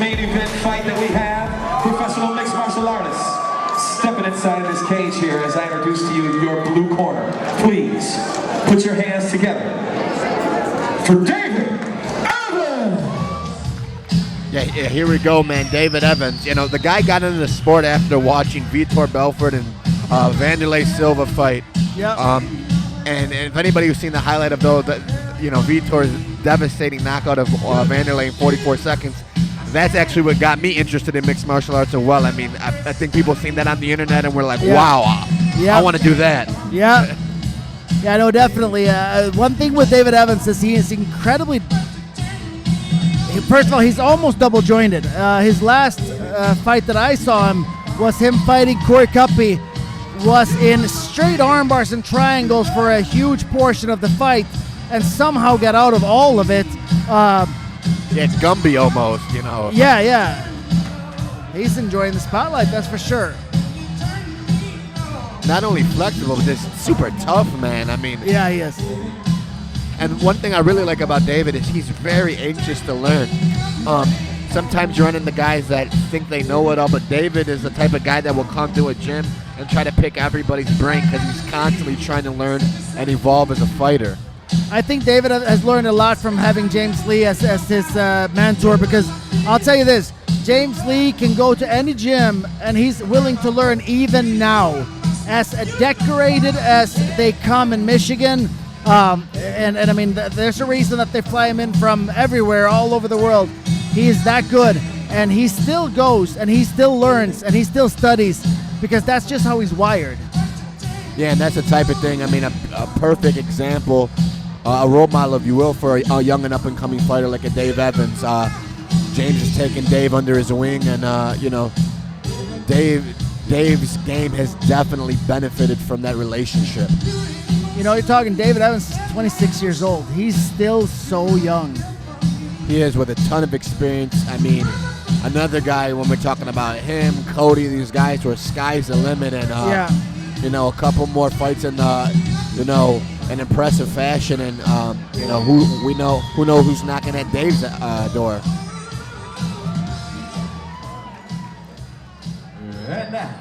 main event fight that we have. Professional mixed martial artists stepping inside of this cage here as I introduce to you your blue corner. Please put your hands together for David Evans. Yeah, here we go, man. David Evans. You know, the guy got into the sport after watching Vitor Belfort and Vanderlei Silva fight. Yeah. And if anybody who's seen the highlight of those, you know, Vitor's devastating knockout of Vanderlei in 44 seconds, that's actually what got me interested in mixed martial arts as well. I mean, I think people have seen that on the internet and we're like, wow, I want to do that. Yeah. Yeah, no, definitely. One thing with David Evans is he is incredibly... First of all, he's almost double jointed. His last fight that I saw him was him fighting Corey Cuppy, was in straight arm bars and triangles for a huge portion of the fight and somehow got out of all of it. Yeah, Gumby almost, you know. Yeah. He's enjoying the spotlight, that's for sure. Not only flexible, but just super tough, man. I mean... Yeah, he is. And one thing I really like about David is he's very anxious to learn. Sometimes you run into guys that think they know it all, but David is the type of guy that will come to a gym and try to pick everybody's brain because he's constantly trying to learn and evolve as a fighter. I think David has learned a lot from having James Lee as his mentor, because I'll tell you this, James Lee can go to any gym and he's willing to learn even now. As decorated as they come in Michigan, and I mean, there's a reason that they fly him in from everywhere, all over the world. He is that good, and he still goes, and he still learns, and he still studies, because that's just how he's wired. Yeah, and that's the type of thing, I mean, a perfect example, a role model, if you will, for a young and up-and-coming fighter like a Dave Evans. James has taken Dave under his wing, and, you know, Dave's game has definitely benefited from that relationship. You know, you're talking David Evans is 26 years old. He's still so young. He is, with a ton of experience. I mean, another guy, when we're talking about him, Cody, these guys where sky's the limit, and you know, a couple more fights in you know, an impressive fashion, and you know, who knows who's knocking at Dave's door. And now,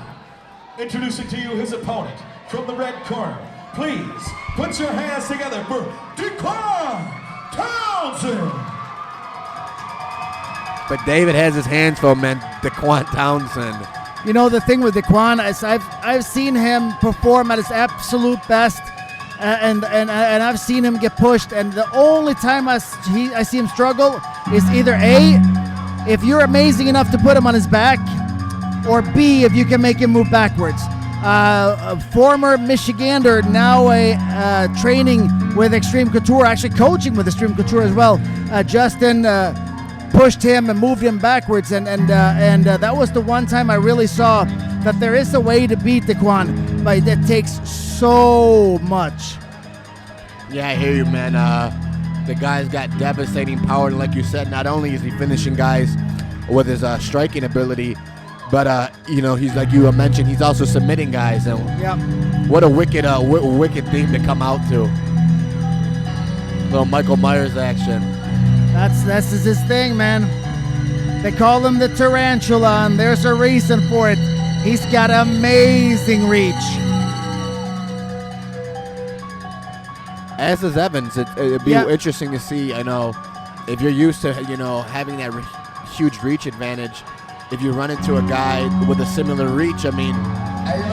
introducing to you his opponent from the red corner. Please put your hands together for Dequan Townsend. But David has his hands full, man. Dequan Townsend. You know, the thing with Dequan is I've seen him perform at his absolute best, and I've seen him get pushed. And the only time I see him struggle is either A, if you're amazing enough to put him on his back, or B, if you can make him move backwards. A former Michigander, now training with Xtreme Couture, actually coaching with Xtreme Couture as well. Justin pushed him and moved him backwards, and that was the one time I really saw that there is a way to beat Dequan, but that takes so much. Yeah, I hear you, man. The guy's got devastating power, like you said. Not only is he finishing guys with his striking ability, but you know, he's, like you mentioned, he's also submitting guys, and what a wicked theme to come out to. Little Michael Myers action. That's his thing, man. They call him the Tarantula, and there's a reason for it. He's got amazing reach. As is Evans. It'd be interesting to see. I know, if you're used to, you know, having that huge reach advantage, if you run into a guy with a similar reach, I mean,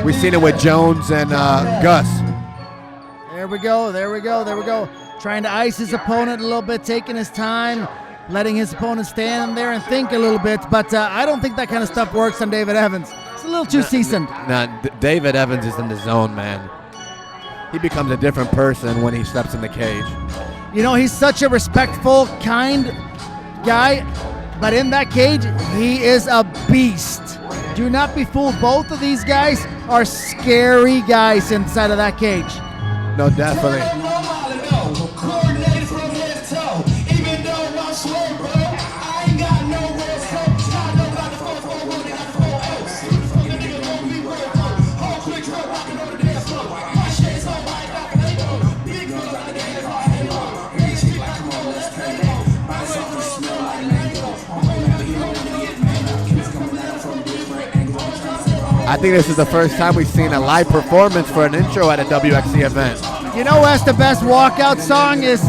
we've seen it with Jones and Gus. There we go. Trying to ice his opponent a little bit, taking his time, letting his opponent stand there and think a little bit. But I don't think that kind of stuff works on David Evans. It's a little too seasoned. David Evans is in the zone, man. He becomes a different person when he steps in the cage. You know, he's such a respectful, kind guy. But in that cage, he is a beast. Do not be fooled. Both of these guys are scary guys inside of that cage. No, definitely. I think this is the first time we've seen a live performance for an intro at a WXC event. You know what's the best walkout song is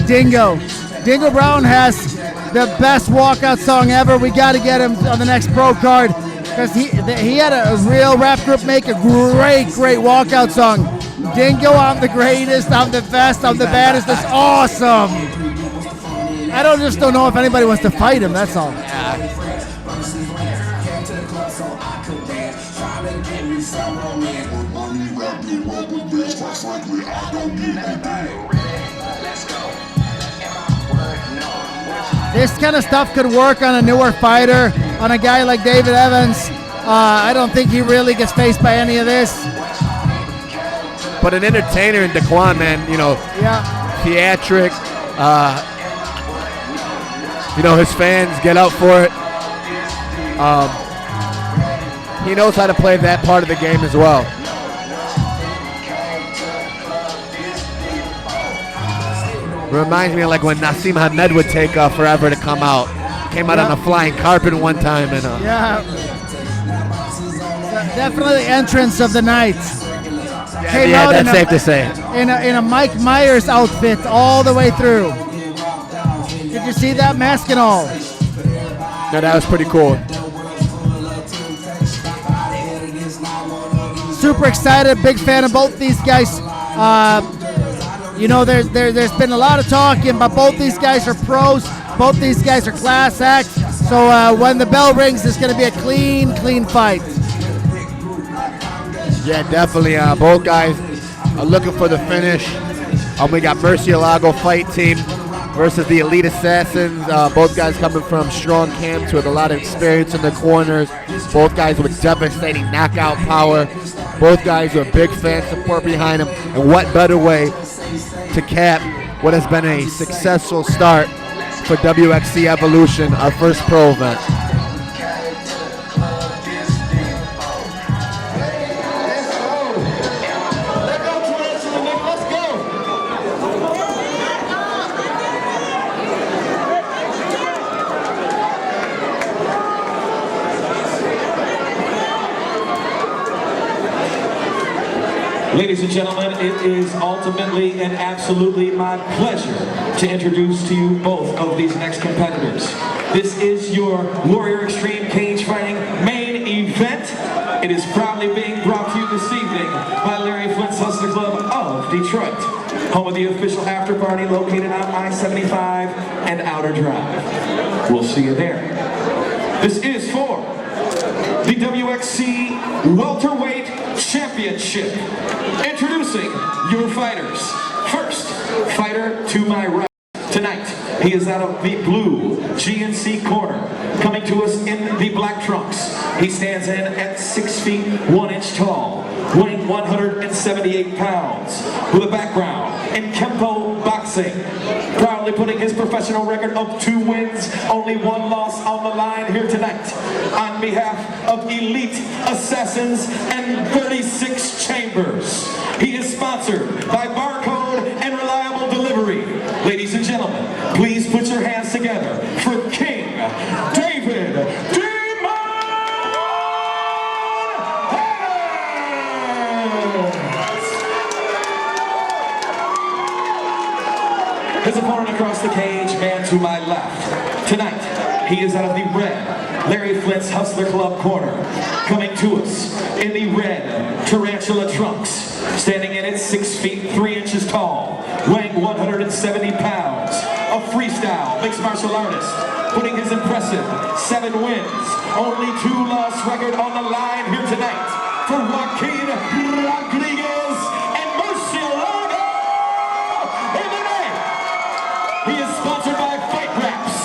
Dingo. Dingo Brown has the best walkout song ever. We got to get him on the next pro card because he had a real rap group make a great walkout song. Dingo, I'm the greatest, I'm the best, I'm the baddest. That's awesome. I don't know if anybody wants to fight him. That's all. This kind of stuff could work on a newer fighter, on a guy like David Evans. I don't think he really gets faced by any of this. But an entertainer in Dequan, man, theatric. His fans get out for it. He knows how to play that part of the game as well. Reminds me of like when Nassim Hamed would take forever to come out. Came out on a flying carpet one time. Definitely the entrance of the night. Yeah, that's safe to say. In a Mike Myers outfit all the way through. Did you see that, mask and all? No, that was pretty cool. Super excited, big fan of both these guys. There's been a lot of talking, but both these guys are pros. Both these guys are class acts. So when the bell rings, it's going to be a clean fight. Yeah, definitely. Both guys are looking for the finish. We got Murcielago fight team versus the Elite Assassins. Both guys coming from strong camps with a lot of experience in the corners. Both guys with devastating knockout power. Both guys with big fan support behind them. And what better way to cap what has been a successful start for WXC Evolution, our first pro event. Ladies and gentlemen, it is ultimately and absolutely my pleasure to introduce to you both of these next competitors. This is your Warrior Xtreme Cage Fighting main event. It is proudly being brought to you this evening by Larry Flint's Hustler Club of Detroit, home of the official after party located on I-75 and Outer Drive. We'll see you there. This is for the WXC Welterweight Championship. Introducing your fighters. First, fighter to my right tonight. He is out of the blue GNC corner. Coming to us in the black trunks. He stands in at 6 feet 1 inch tall, weighing 178 pounds, with a background in Kempo boxing. Proudly putting his professional record of 2 wins, only 1 loss on the line here tonight. On behalf of Elite Assassins and 36 Chambers. He is sponsored by Barcode and Reliable Delivery. Ladies and gentlemen, please put your hands together for King David His opponent across the cage, man to my left. Tonight, he is out of the red Larry Flint's Hustler Club corner. Coming to us in the red Tarantula trunks. Standing in at 6 feet 3 inches tall, weighing 170 pounds. A freestyle mixed martial artist, putting his impressive 7 wins, only 2 loss record on the line here tonight for Joaquin Rodriguez and Murcielago in the name. He is sponsored by Fight Raps,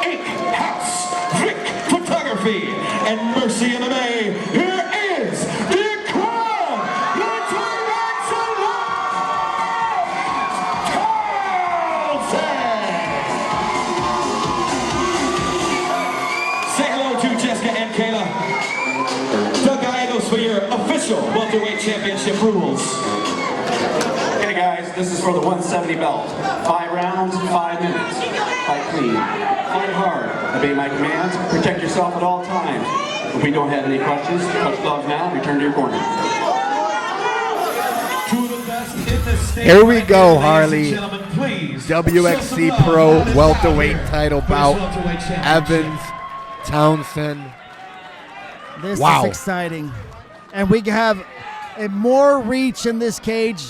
Inc. House, Vic Photography, and Mercy MMA. Here is Dequan, the Tarantula Townsend. Say hello to Jessica and Kayla. Doug Gallegos for your official welterweight championship rules. Okay guys, this is for the 170 belt. 5 rounds, 5 minutes. Fight clean. Fight hard. Obey my commands. Protect yourself at all times. If we don't have any questions, touch gloves now, return to your corner. Here we go, Harley. WXC Pro welterweight title bout. Evans, Townsend. This Wow. is exciting. And we have a more reach in this cage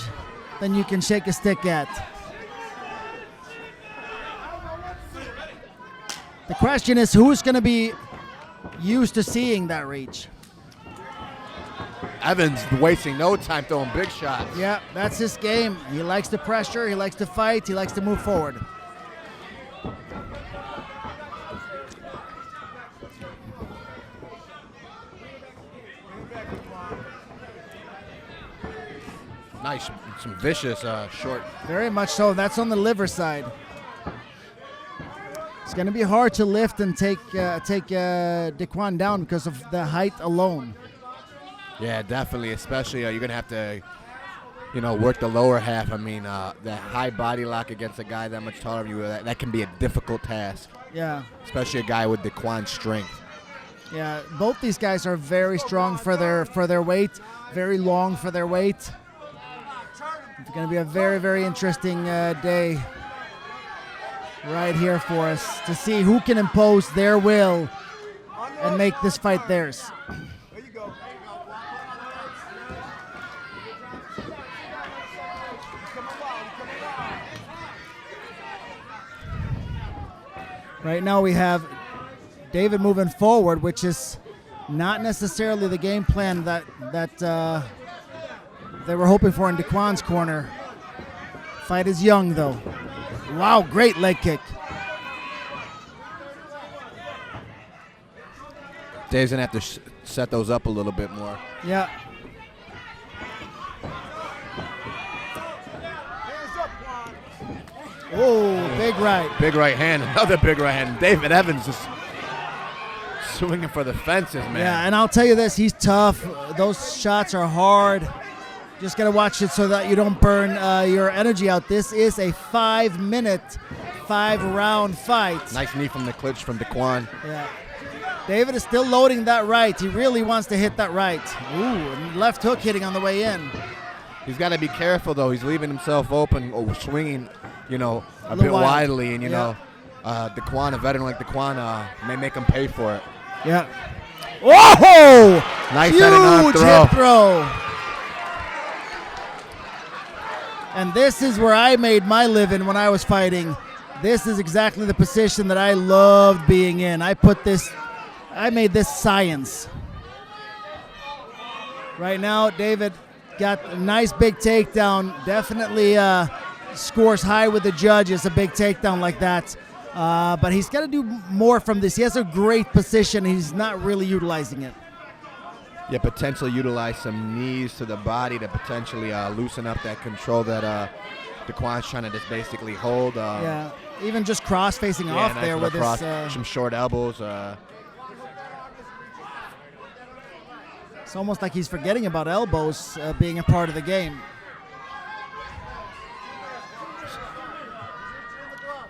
than you can shake a stick at. The question is, who's going to be used to seeing that reach? Evans wasting no time throwing big shots. Yeah, that's his game. He likes the pressure, he likes to fight, he likes to move forward. Nice, some vicious short. Very much so. That's on the liver side. It's going to be hard to lift and take Dequan down because of the height alone. Yeah, definitely. Especially you're gonna have to, work the lower half. I mean, that high body lock against a guy that much taller than you, that can be a difficult task. Yeah. Especially a guy with Dequan's strength. Yeah. Both these guys are very strong for their weight, very long for their weight. It's going to be a very, very interesting day right here for us to see who can impose their will and make this fight theirs. Right now we have David moving forward, which is not necessarily the game plan that they were hoping for in Dequan's corner. Fight is young, though. Wow, great leg kick. Dave's going to have to set those up a little bit more. Yeah. Oh, big right. Big right hand, another big right hand. David Evans is swinging for the fences, man. Yeah, and I'll tell you this, he's tough. Those shots are hard. Just got to watch it so that you don't burn your energy out. This is a 5-minute, 5-round fight. Nice knee from the clinch from Dequan. Yeah. David is still loading that right. He really wants to hit that right. Ooh, and left hook hitting on the way in. He's got to be careful, though. He's leaving himself open, swinging, a bit wild. widely. And, Dequan, a veteran like Dequan, may make him pay for it. Yeah. Whoa! Nice huge head and arm throw. Hip throw. And this is where I made my living when I was fighting. This is exactly the position that I loved being in. I made this science. Right now, David got a nice big takedown. Definitely scores high with the judges, a big takedown like that. But he's got to do more from this. He has a great position. He's not really utilizing it. Yeah, potentially utilize some knees to the body to potentially loosen up that control that Dequan's trying to just basically hold. Yeah, even just cross-facing off nice there with his... some short elbows. It's almost like he's forgetting about elbows being a part of the game.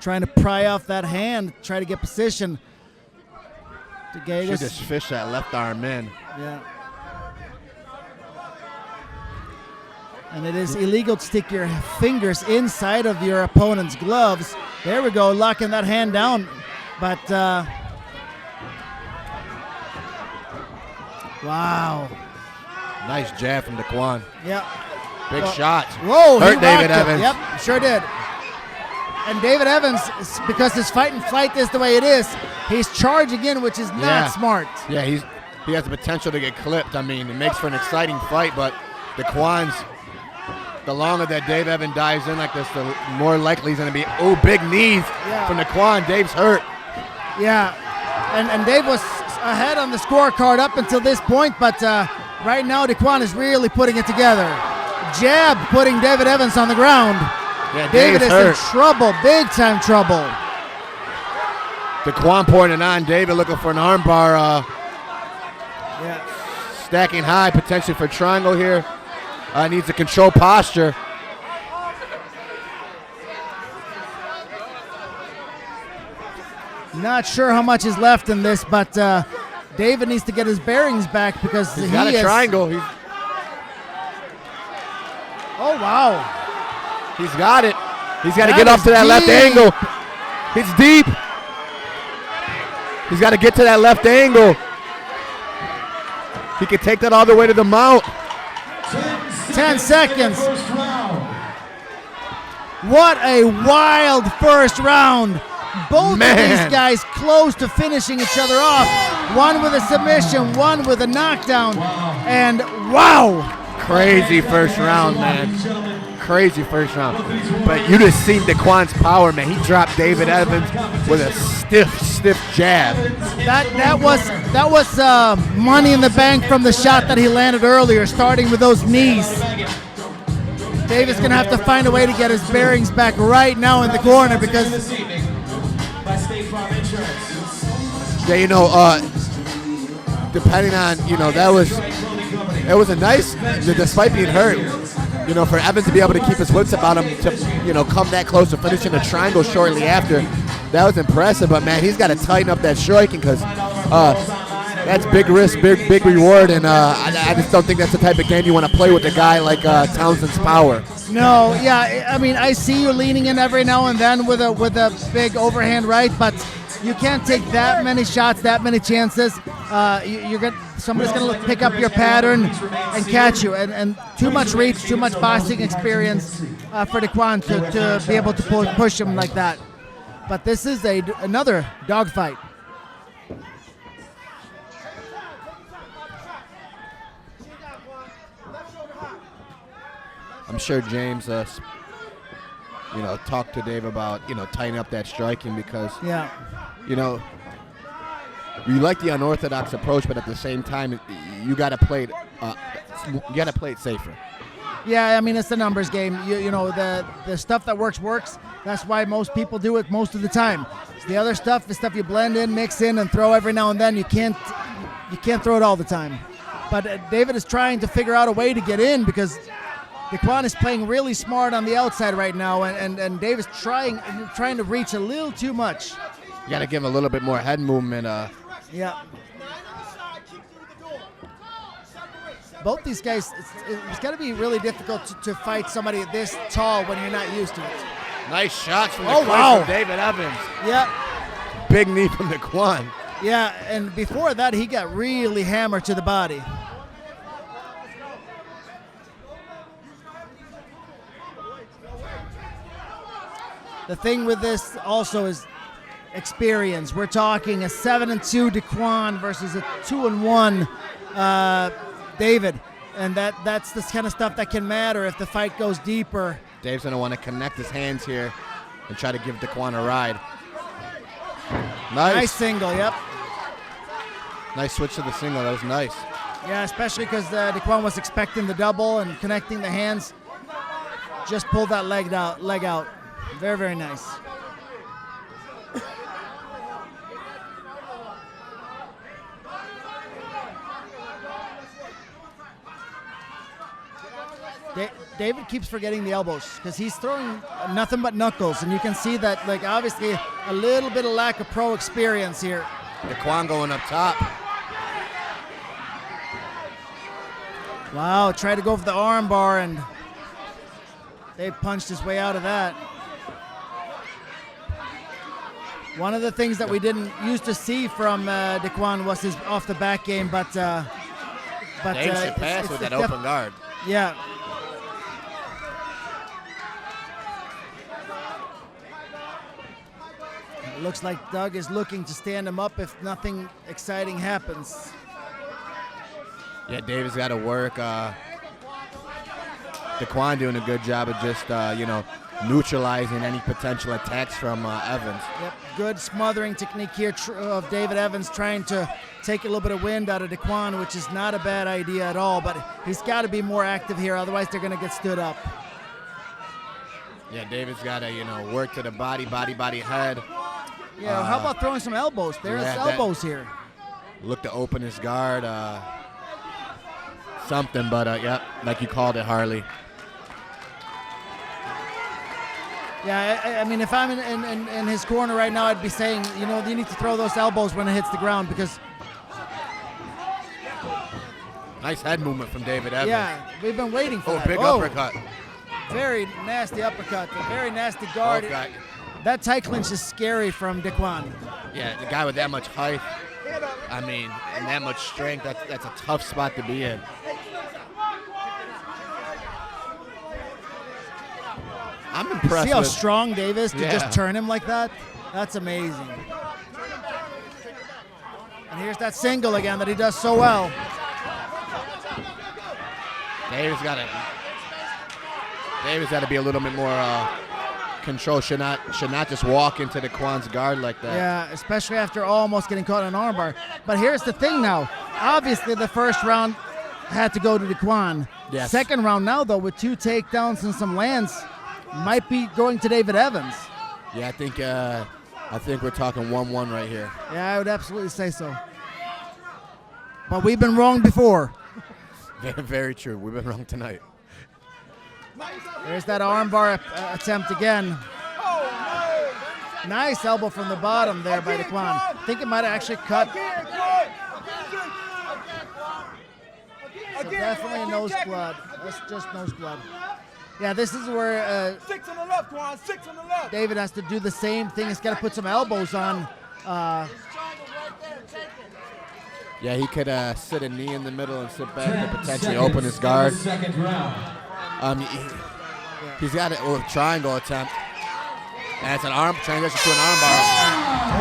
Trying to pry off that hand, try to get position. Should just fish that left arm in. Yeah. And it is illegal to stick your fingers inside of your opponent's gloves. There we go, locking that hand down. But, wow. Nice jab from Dequan. Yeah. Big shots. Whoa, hurt he David rocked him. Evans. Yep, sure did. And David Evans, because his fight and flight is the way it is, he's charging in, which is not smart. Yeah, he has the potential to get clipped. I mean, it makes for an exciting fight, but Dequan's, the longer that Dave Evans dives in like this, the more likely he's going to be, big knees from Dequan. Dave's hurt. Yeah, and Dave was ahead on the scorecard up until this point, but right now Dequan is really putting it together. Jab putting David Evans on the ground. Yeah, David is hurt. in trouble, big time trouble. Dequan pouring it on. David looking for an armbar. Stacking high, potentially for triangle here. Needs to control posture. Not sure how much is left in this, but David needs to get his bearings back because He's got a triangle. Oh, wow. He's got it. He's got to That get up is to that left deep. angle. He's deep. He's got to get to that left angle. He can take that all the way to the mount. 10 seconds. What a wild first round. Both of these guys close to finishing each other off. One with a submission, one with a knockdown. And wow. Crazy first round, man. Crazy first round. But you just seen Dequan's power, man. He dropped David Evans with a stiff jab. That was money in the bank from the shot that he landed earlier, starting with those knees. David's gonna have to find a way to get his bearings back right now in the corner because yeah, you know, depending on, you know, it was a nice, despite being hurt, you know, for Evans to be able to keep his wits about him to, you know, come that close to finishing a triangle shortly after. That was impressive, but man, he's got to tighten up that striking because that's big risk, big reward, and I just don't think that's the type of game you want to play with a guy like Townsend's power. No, yeah, I mean, I see you leaning in every now and then with a big overhand right, but you can't take that many shots, that many chances. Somebody's gonna pick up your pattern and catch you, and too much reach, too much boxing experience for Dequan to be able to push him like that. But this is another dogfight. I'm sure James, you know, talked to Dave about, you know, tightening up that striking because, yeah, you know, we like the unorthodox approach, but at the same time, you got to play it. You got to play it safer. Yeah, I mean, it's the numbers game. You know, the stuff that works. That's why most people do it most of the time. The other stuff, the stuff you blend in, mix in, and throw every now and then. You can't throw it all the time. But David is trying to figure out a way to get in because Dequan is playing really smart on the outside right now, and Dave is trying to reach a little too much. You got to give him a little bit more head movement. Yeah. Both these guys, it's got to be really difficult to fight somebody this tall when you're not used to it. Nice shots from wow. from David Evans. Yeah. Big knee from Dequan. Yeah, and before that, he got really hammered to the body. The thing with this also is experience. We're talking a 7-2 Dequan versus a 2-1 David, and that's the kind of stuff that can matter if the fight goes deeper. Dave's going to want to connect his hands here and try to give Dequan a ride. Nice single, yep. Nice switch to the single, that was nice. Yeah, especially because Dequan was expecting the double and connecting the hands. Just pulled that leg out. Very, very nice. David keeps forgetting the elbows because he's throwing nothing but knuckles, and you can see that, like, obviously a little bit of lack of pro experience here. Dequan going up top. Wow, tried to go for the arm bar, and Dave punched his way out of that. One of the things that we didn't used to see from Dequan was his off the back game, but Dave should pass with that open guard. Yeah. It looks like Doug is looking to stand him up if nothing exciting happens. Yeah, Dave's got to work. Dequan doing a good job of just, neutralizing any potential attacks from Evans. Yep, good smothering technique here of David Evans, trying to take a little bit of wind out of Dequan, which is not a bad idea at all, but he's got to be more active here, otherwise they're going to get stood up. Yeah, David's got to, work to the body, head. Yeah, how about throwing some elbows? There's elbows here. Look to open his guard. Something, but, yep, like you called it, Harley. Yeah, I mean, if I'm in his corner right now, I'd be saying, you need to throw those elbows when it hits the ground, because Nice head movement from David Evans. Yeah, we've been waiting for Oh, that. big uppercut. Very nasty uppercut, a very nasty guard. Okay. That tight clinch is scary from Dequan. Yeah, the guy with that much height, I mean, and that much strength, that's a tough spot to be in. I'm impressed See how with, strong Dave is to Yeah. just turn him like that? That's amazing. And here's that single again that he does so well. David's got to be a little bit more control. Should not just walk into Dequan's guard like that. Yeah, especially after almost getting caught in an armbar. But here's the thing now. Obviously, the first round had to go to Dequan. Yes. Second round now, though, with 2 takedowns and some lands, might be going to David Evans. Yeah, I think we're talking 1-1 right here. Yeah, I would absolutely say so. But we've been wrong before. Very, very true. We've been wrong tonight. There's that armbar attempt again. Nice elbow from the bottom there by Dequan. I think it might have actually cut. So definitely a nose blood. That's just nose blood. Yeah, this is where 6 on the left, Quan. 6 on the left. David has to do the same thing. He's got to put some elbows on. Yeah, he could sit a knee in the middle and sit back and potentially open his guard. Second round. He's got a triangle attempt. And it's an arm transition to an armbar.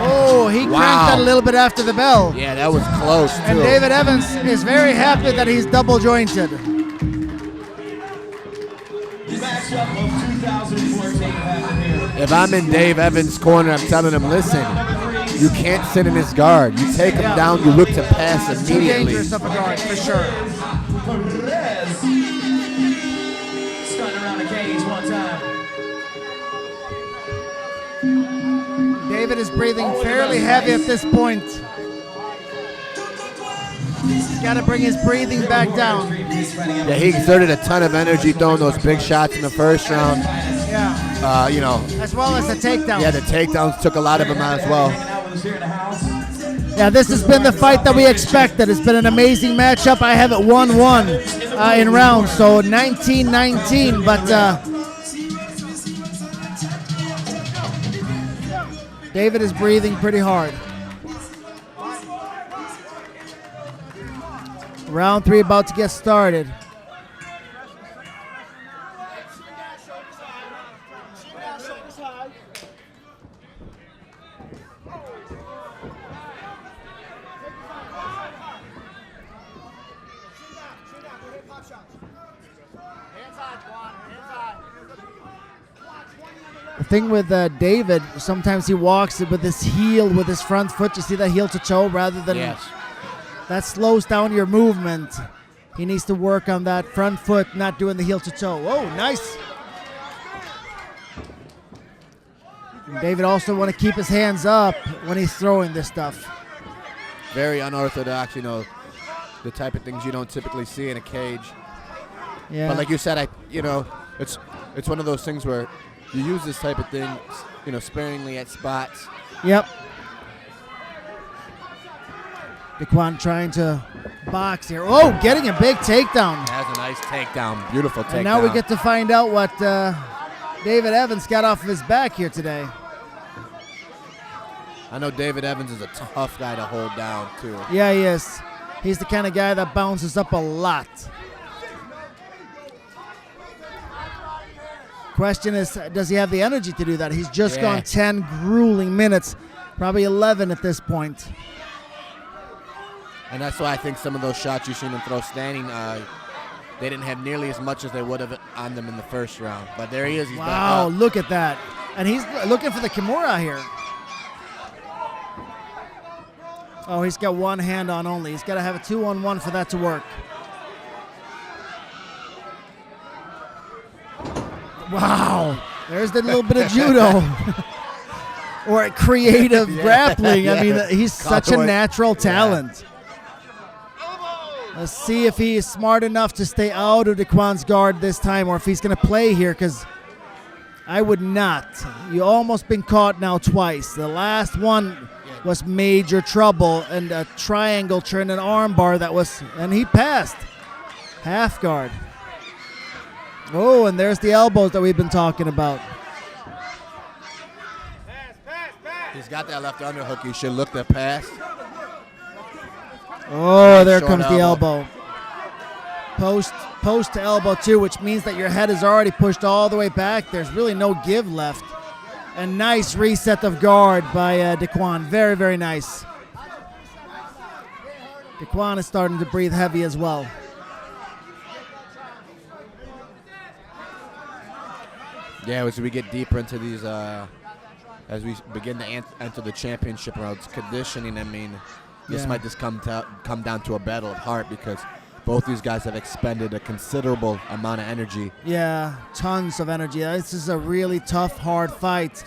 Oh, he cranked that a little bit after the bell. Yeah, that was close, too. And David Evans is very happy that he's double jointed. Matchup of 2014 happened here. If I'm in Dave Evans' corner, I'm telling him, listen, you can't sit in his guard. You take him down, you look to pass Too immediately. dangerous of a guard, for sure. Perez. Spun around the cage one time. David is breathing fairly heavy at this point. He's got to bring his breathing back down. Yeah, he exerted a ton of energy throwing those big shots in the first round. Yeah. As well as the takedowns. Yeah, the takedowns took a lot of them out as well. Yeah, this has been the fight that we expected. It's been an amazing matchup. I have it 1-1 in rounds, so 19-19. But David is breathing pretty hard. Round 3 about to get started. The thing with David, sometimes he walks with his heel, with his front foot. You see that heel to toe rather than that slows down your movement. He needs to work on that front foot, not doing the heel to toe. Oh, nice. And David also want to keep his hands up when he's throwing this stuff. Very unorthodox, the type of things you don't typically see in a cage. Yeah. But like you said, it's one of those things where you use this type of thing, sparingly at spots. Yep. Dequan trying to box here. Oh, getting a big takedown. That's a nice takedown. Beautiful takedown. And now we get to find out what David Evans got off of his back here today. I know David Evans is a tough guy to hold down, too. Yeah, he is. He's the kind of guy that bounces up a lot. Question is, does he have the energy to do that? He's just gone 10 grueling minutes, probably 11 at this point. And that's why I think some of those shots you've seen him throw standing, they didn't have nearly as much as they would have on them in the first round. But there he is. He's back wow, up. look at that. And he's looking for the Kimura here. Oh, he's got one hand on only. He's got to have a 2-on-1 for that to work. Wow. There's the little bit of judo. Or creative grappling. I mean, he's such a natural talent. Let's see if he is smart enough to stay out of Dequan's guard this time, or if he's going to play here, because I would not. You almost been caught now twice. The last one was major trouble, and a triangle turned an arm bar that was, and he passed. Half guard. Oh, and there's the elbows that we've been talking about. He's got that left underhook. He should look to pass. Oh, there Short comes the elbow. Post to elbow too, which means that your head is already pushed all the way back. There's really no give left. A nice reset of guard by Dequan. Very, very nice. Dequan is starting to breathe heavy as well. Yeah, as we get deeper into these, as we begin to enter the championship rounds, conditioning, I mean, this might just come down to a battle of heart because both these guys have expended a considerable amount of energy. Yeah, tons of energy. This is a really tough, hard fight.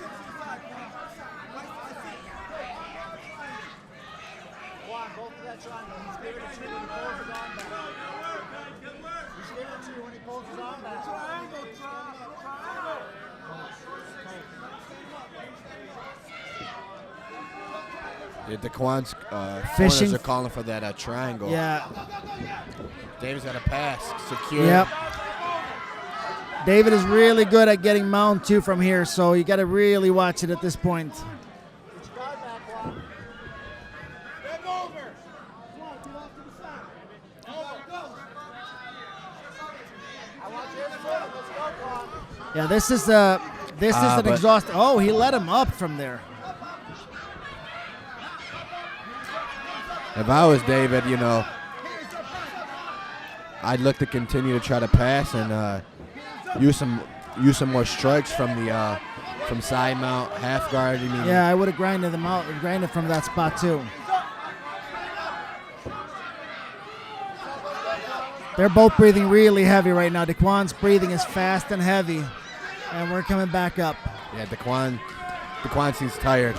Yeah, Dequan's Fishing. corners are calling for that triangle. Yeah. David's got a pass. Secure. Yep. David is really good at getting mount too from here, so you got to really watch it at this point. Yeah, this is an exhaust. Oh, he let him up from there. If I was David, you know, I'd look to continue to try to pass and use some more strikes from the from side mount, half guard. I mean, Yeah, I would have grinded them out, grinded from that spot too. They're both breathing really heavy right now. Dequan's breathing is fast and heavy, and we're coming back up. Yeah, Dequan seems tired.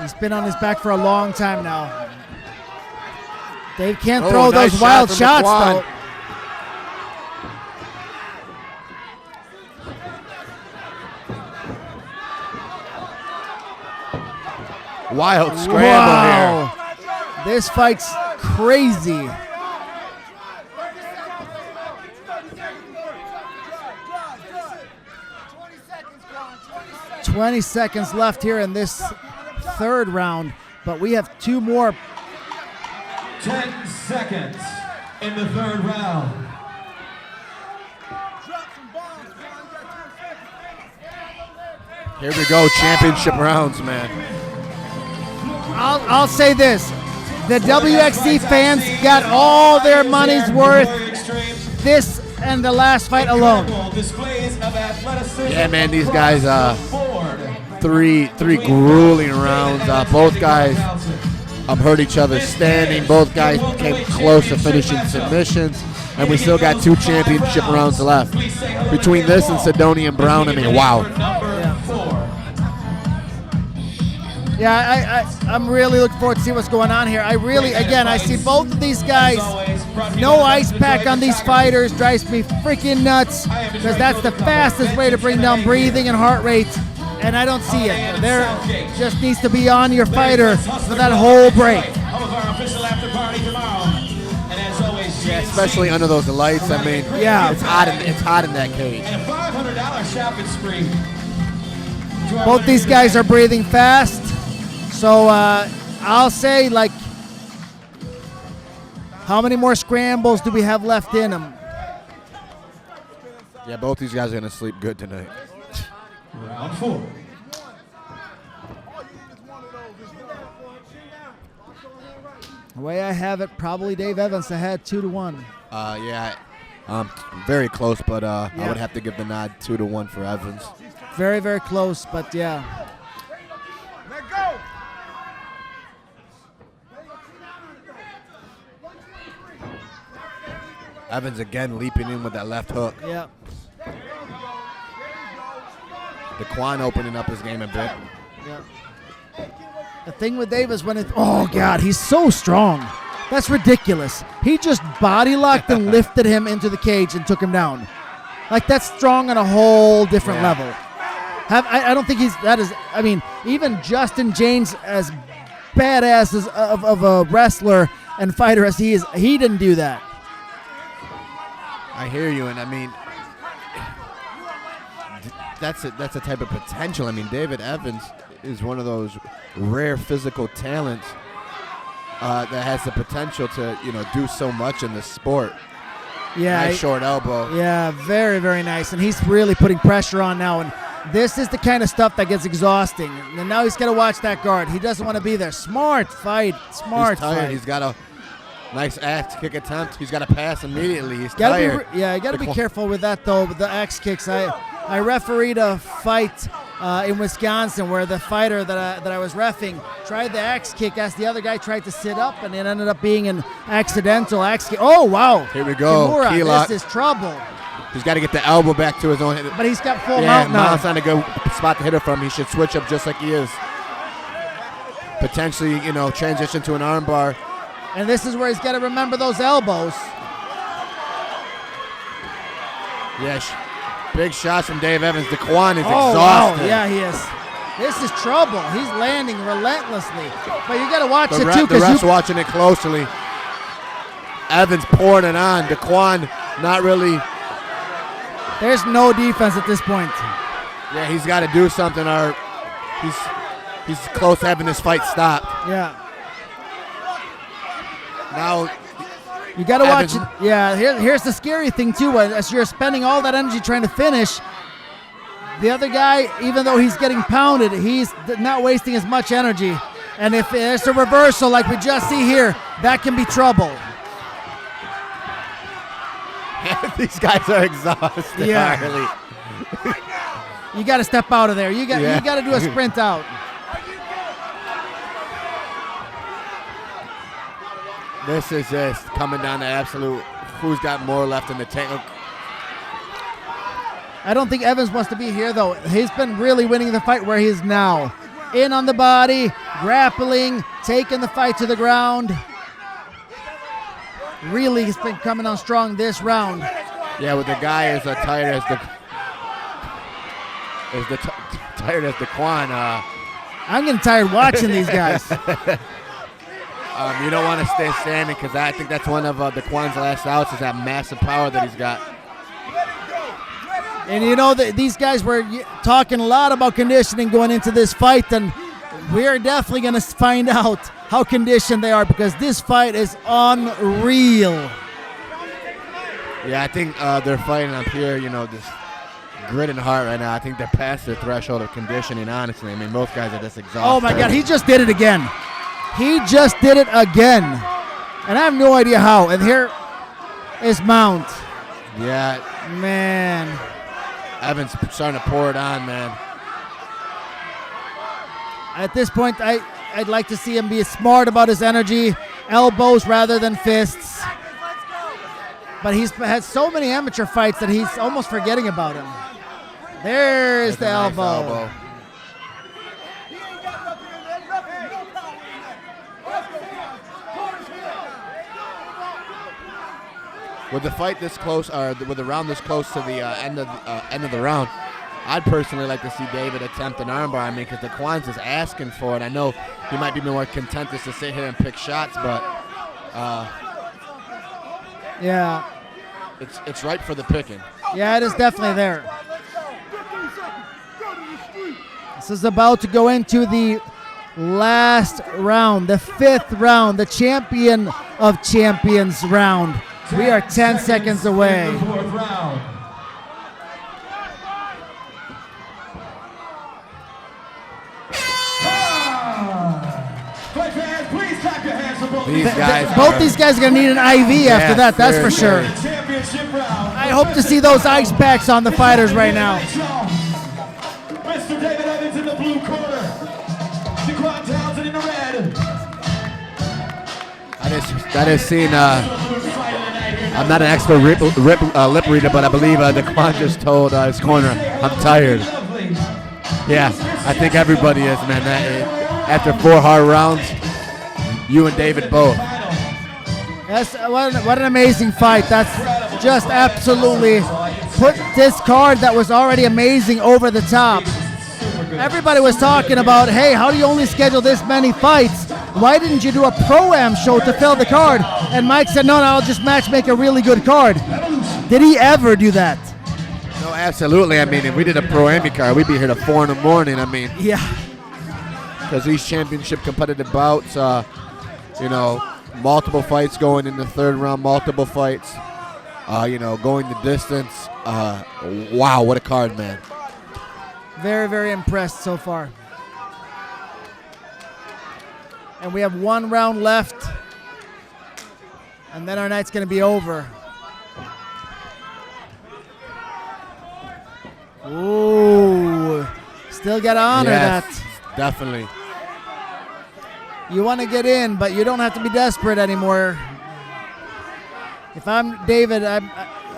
He's been on his back for a long time now. Dave can't Oh, throw nice those shot wild from shots, Dequan. though. Wild scramble here. Wow. This fight's crazy. "20 seconds left here in this third round, but we have two more." 10 seconds in the third round. Here we go, championship rounds, man. I'll say this. The WXC fans got all their money's worth this and the last fight alone. Yeah, man, these guys, three grueling rounds. Both guys hurt each other standing. Both guys came close to finishing submissions, and we still got two championship rounds left. Between this and Sidonian Brown, I mean, wow. Yeah, I'm really looking forward to see what's going on here. I see both of these guys. No ice pack on these fighters drives me freaking nuts because that's the fastest way to bring down breathing and heart rate, and I don't see it. There just needs to be on your fighter for that whole break. Yeah, especially under those lights. I mean, Yeah. it's hot in that cage. And a $500 shopping spree. Both these guys are breathing fast, so I'll say, like, how many more scrambles do we have left in them? Yeah, both these guys are going to sleep good tonight. Round 4. The way I have it, probably Dave Evans ahead 2-1. Yeah, very close, but I would have to give the nod 2-1 for Evans. Very, very close, but yeah. Let go. Evans again leaping in with that left hook. Yeah. Dequan opening up his game a bit. Yeah. The thing with Dave is when it, oh God, he's so strong. That's ridiculous. He just body locked and lifted him into the cage and took him down. Like, that's strong on a whole different level. I don't think even Justin James, as badass of a wrestler and fighter as he is, he didn't do that. I hear you, and I mean, that's a type of potential. I mean, David Evans is one of those rare physical talents that has the potential to, do so much in the sport. Yeah, nice short elbow. Yeah, very, very nice. And he's really putting pressure on now. And this is the kind of stuff that gets exhausting. And now he's got to watch that guard. He doesn't want to be there. Smart fight. Smart He's tired. fight. He's got a nice axe kick attempt. He's got to pass immediately. He's Gotta tired. you got to be careful with that, though, with the axe kicks. I refereed a fight in Wisconsin where the fighter that I was reffing tried the axe kick as the other guy tried to sit up, and it ended up being an accidental axe kick. Oh, wow. Here we go. Kimura, Key lock. this is trouble. He's got to get the elbow back to his own. But he's got full mount now. Mount's not a good spot to hit it from. He should switch up just like he is. Potentially, transition to an armbar. And this is where he's got to remember those elbows. Yes. Big shots from Dave Evans. Dequan is Wow. exhausted. Yeah, he is. This is trouble. He's landing relentlessly. But you got to watch it, too. The ref's watching it closely. Evans pouring it on. Dequan not really. There's no defense at this point. Yeah, he's got to do something, or he's close to having this fight stopped. Yeah. Now you got to watch it. Yeah, here's the scary thing, too. As you're spending all that energy trying to finish, the other guy, even though he's getting pounded, he's not wasting as much energy. And if there's a reversal like we just see here, that can be trouble. These guys are exhausted. Yeah. Really. You got to step out of there. You got to do a sprint out. This is just coming down to absolute who's got more left in the tank. I don't think Evans wants to be here, though. He's been really winning the fight where he is now. In on the body, grappling, taking the fight to the ground. Really, he's been coming on strong this round. Yeah, with the guy as tired as Dequan. I'm getting tired watching these guys. You don't want to stay standing because I think that's one of Dequan's last outs is that massive power that he's got. And these guys were talking a lot about conditioning going into this fight, and we're definitely going to find out how conditioned they are because this fight is unreal. Yeah, I think they're fighting up here, just grit and heart right now. I think they're past their threshold of conditioning, honestly. I mean, most guys are just exhausted. Oh, my God, he just did it again. He just did it again. And I have no idea how. And here is Mount. Yeah. Man. Evans starting to pour it on, man. At this point, I'd like to see him be smart about his energy. Elbows rather than fists. But he's had so many amateur fights that he's almost forgetting about him. There's the Nice elbow. With the fight this close, or with the round this close to the end of the round, I'd personally like to see David attempt an armbar. I mean, because Dequan's is asking for it. I know he might be more content just to sit here and pick shots, but Yeah. it's right for the picking. Yeah, it is definitely there. This is about to go into the last round, the 5th round, the champion of champions round. We are 10 seconds away. In the 4th round. Fight fans, please clap your hands for both These guys. Both these guys are going to need an IV after that, that's for sure. Championship round. I hope to see those ice packs on the fighters right now. Mr. David Evans in the blue corner. Dequan Townsend in the red. That is seen. I'm not an expert lip reader, but I believe Dequan just told his corner, "I'm tired." Yeah, I think everybody is, man. After 4 hard rounds, you and David both. That's what an amazing fight. That's just absolutely put this card that was already amazing over the top. Everybody was talking about, hey, how do you only schedule this many fights? Why didn't you do a Pro-Am show to fill the card? And Mike said, no, I'll just match make a really good card. Did he ever do that? No, absolutely. I mean, if we did a pro-Am card, we'd be here to 4 in the morning. I mean, Yeah. because these championship competitive bouts, you know, multiple fights going in the third round, multiple fights, you know, going the distance. Wow, what a card, man. Very, very impressed so far. And we have 1 round left. And then our night's going to be over. Ooh. Still got to honor Yes, that. definitely. You want to get in, but you don't have to be desperate anymore. If I'm David,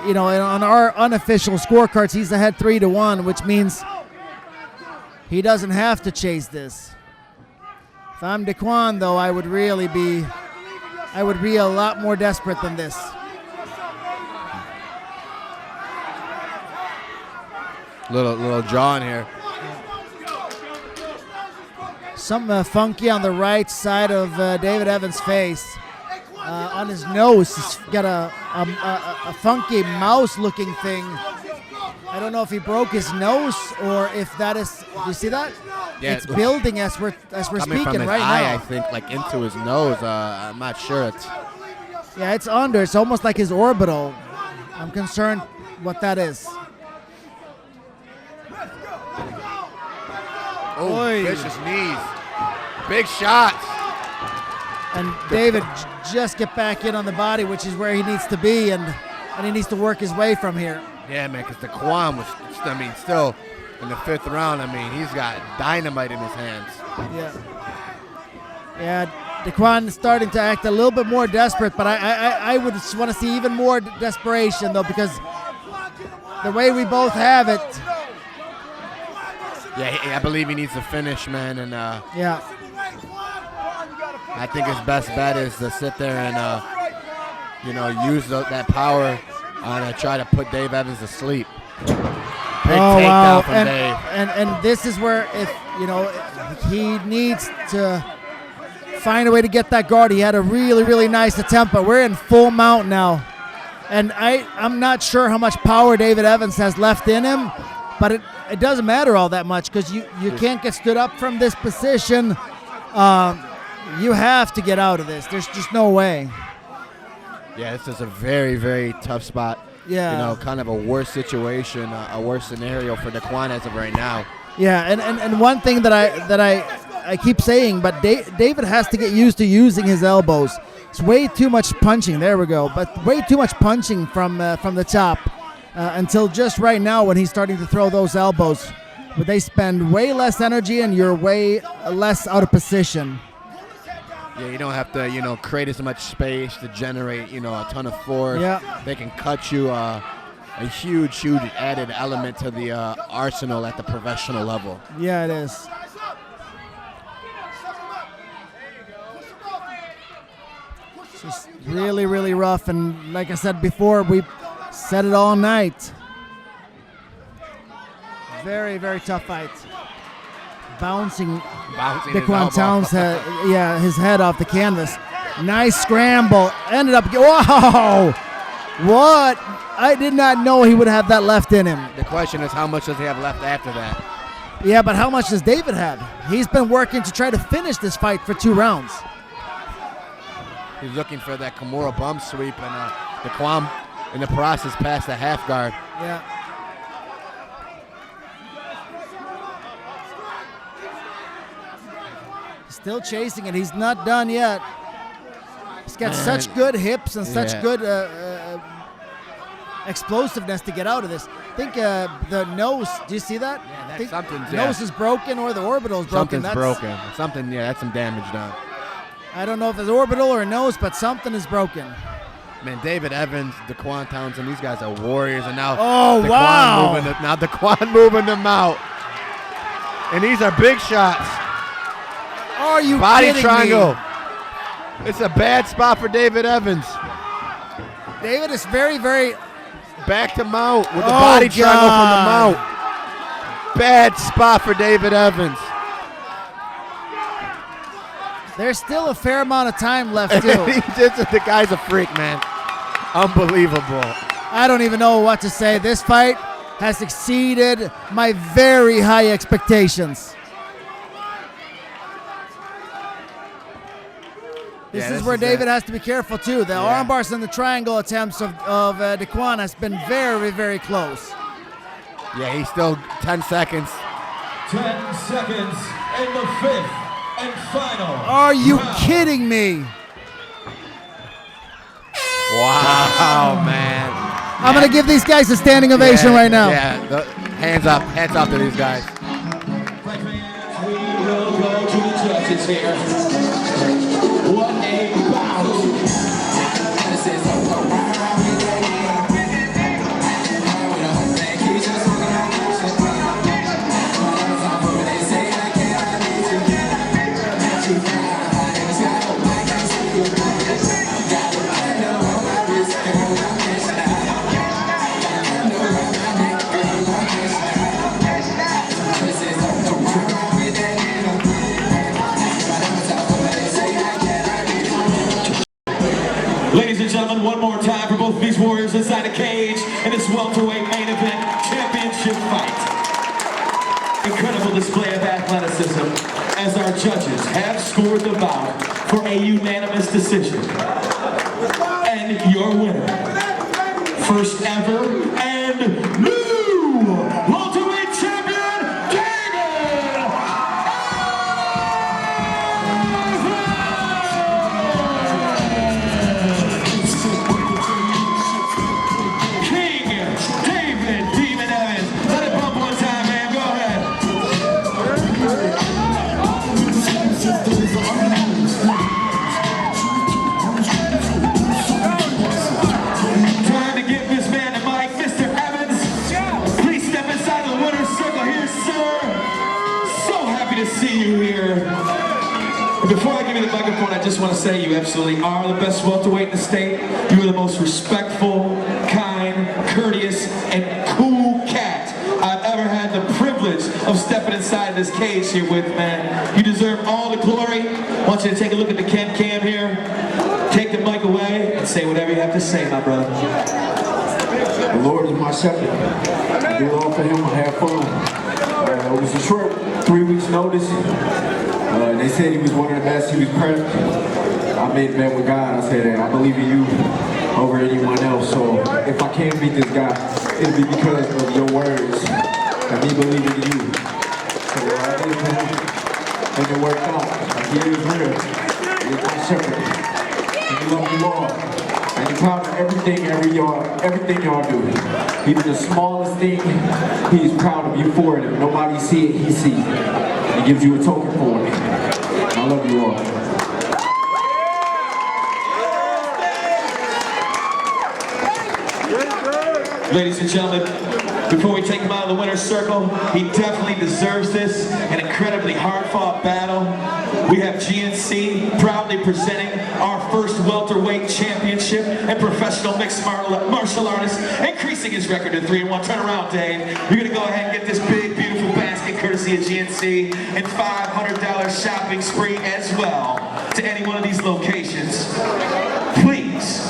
you know, on our unofficial scorecards, he's ahead 3-1, which means he doesn't have to chase this. If I'm Dequan, though, I would be a lot more desperate than this. Little jaw in here. Something funky on the right side of David Evans' face. On his nose, he's got a funky mouse-looking thing. I don't know if he broke his nose or if that is. Do you see that? Yeah, it's building as we're coming speaking from his right eye, now. I think, like into his nose. I'm not sure. Yeah, it's under. It's almost like his orbital. I'm concerned what that is. Oh, Oy. vicious knees. Big shots. And David just get back in on the body, which is where he needs to be, and he needs to work his way from here. Yeah, man, because Dequan was, I mean, still in the 5th round. I mean, he's got dynamite in his hands. Yeah, Dequan is starting to act a little bit more desperate, but I would want to see even more desperation, though, because the way we both have it. Yeah, I believe he needs to finish, man, and Yeah. I think his best bet is to sit there and, you know, use that power and try to put Dave Evans to sleep. Big takedown from Dave. And this is where, if you know, he needs to find a way to get that guard. He had a really, really nice attempt, but we're in full mount now. And I'm not sure how much power David Evans has left in him, but it doesn't matter all that much because you can't get stood up from this position. You have to get out of this. There's just no way. Yeah, this is a very, very tough spot. Yeah. You know, kind of a worse situation, a worse scenario for Dequan as of right now. Yeah, and one thing that I keep saying, but David has to get used to using his elbows. It's way too much punching. There we go. But way too much punching from the top until just right now when he's starting to throw those elbows. But they spend way less energy and you're way less out of position. Yeah, you don't have to, you know, create as much space to generate, you know, a ton of force. Yeah. They can cut you a huge, huge added element to the arsenal at the professional level. Yeah, it is. It's just really, really rough. And like I said before, we said it all night. Very, very tough fight. Bouncing his Dequan elbow. Townsend, his head off the canvas. Nice scramble. Ended up, whoa! What? I did not know he would have that left in him. The question is, how much does he have left after that? Yeah, but how much does David have? He's been working to try to finish this fight for 2 rounds. He's looking for that Kimura bum sweep, and Dequan, in the process, passed the half guard. Yeah. Still chasing it. He's not done yet. He's got such good hips and such good explosiveness to get out of this. I think the nose, do you see that? Yeah, I think something's nose is broken or the orbital is broken. Something's broken. Something, yeah, that's some damage done. I don't know if it's orbital or nose, but something is broken. Man, David Evans, Dequan Townsend, these guys are warriors, and now Oh, wow. Dequan moving them out. And these are big shots. Are you Body kidding triangle. me? It's a bad spot for David Evans. David is very, very... Back to mount with the body triangle from the mount. Bad spot for David Evans. There's still a fair amount of time left, too. The guy's a freak, man. Unbelievable. I don't even know what to say. This fight has exceeded my very high expectations. This is where David has to be careful too. The arm bars and the triangle attempts of Dequan has been very, very close. Yeah, he's still 10 seconds. 10 seconds in the 5th and final. Are you kidding me? Wow, man. I'm going to give these guys a standing ovation right now. Yeah, hands up to these guys. We will go to the judges here. What a bout. Ladies and gentlemen, one more time for both of these warriors inside a cage in this welterweight main event championship fight. Incredible display of athleticism as our judges have scored the bout for a unanimous decision. And your winner, first ever and new welterweight champion, David! Before I give you the microphone, I just want to say you absolutely are the best welterweight in the state. You are the most respectful, kind, courteous, and cool cat I've ever had the privilege of stepping inside this cage here with, man. You deserve all the glory. I want you to take a look at the cam here. Take the mic away and say whatever you have to say, my brother. The Lord is my shepherd. I do all for him. I have fun. It was a short 3 weeks notice. They said he was one of the best. He was perfect. I made a bet with God. I said, hey, I believe in you over anyone else. So if I can't beat this guy, it'll be because of your words and me believing in you. So I did for him, and it worked out. Like, he is real. He is my shepherd. And he loves you all. And he's proud of everything y'all do. Even the smallest thing, he's proud of you for it. If nobody see it, he sees it. He gives you a token for it. I love you all. Ladies and gentlemen, before we take him out of the winner's circle, he definitely deserves this. An incredibly hard-fought battle. We have GNC proudly presenting our first welterweight championship and professional mixed martial artist, increasing his record to 3-1. Turn around, Dave. You're going to go ahead and get this big, beautiful basket courtesy of GNC and $500 shopping spree as well to any one of these locations. Please,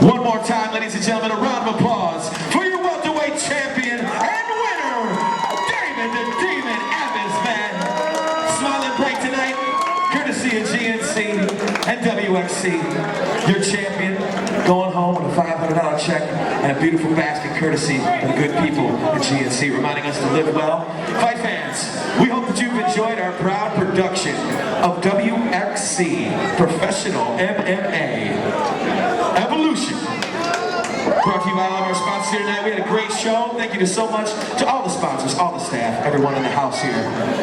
one more time, ladies and gentlemen, a round of applause for your welterweight champion and winner, David the Demon Evans, man. Smiling break tonight, courtesy of GNC and WXC. Your champion going home with a $500 check and a beautiful basket courtesy of the good people at GNC, reminding us to live well. Fight fans, we hope that you've enjoyed our proud production of WXC Professional MMA Evolution. Brought to you by all of our sponsors here tonight. We had a great show. Thank you so much to all the sponsors, all the staff, everyone in the house here.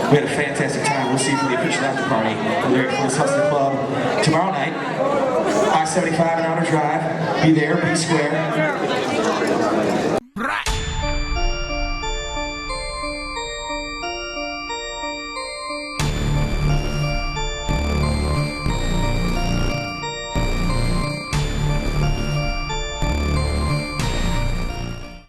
We had a fantastic time. We'll see you for the official after party at the Lyric Foods Hustler Club tomorrow night. I-75 and Outer Drive. Be there, be square.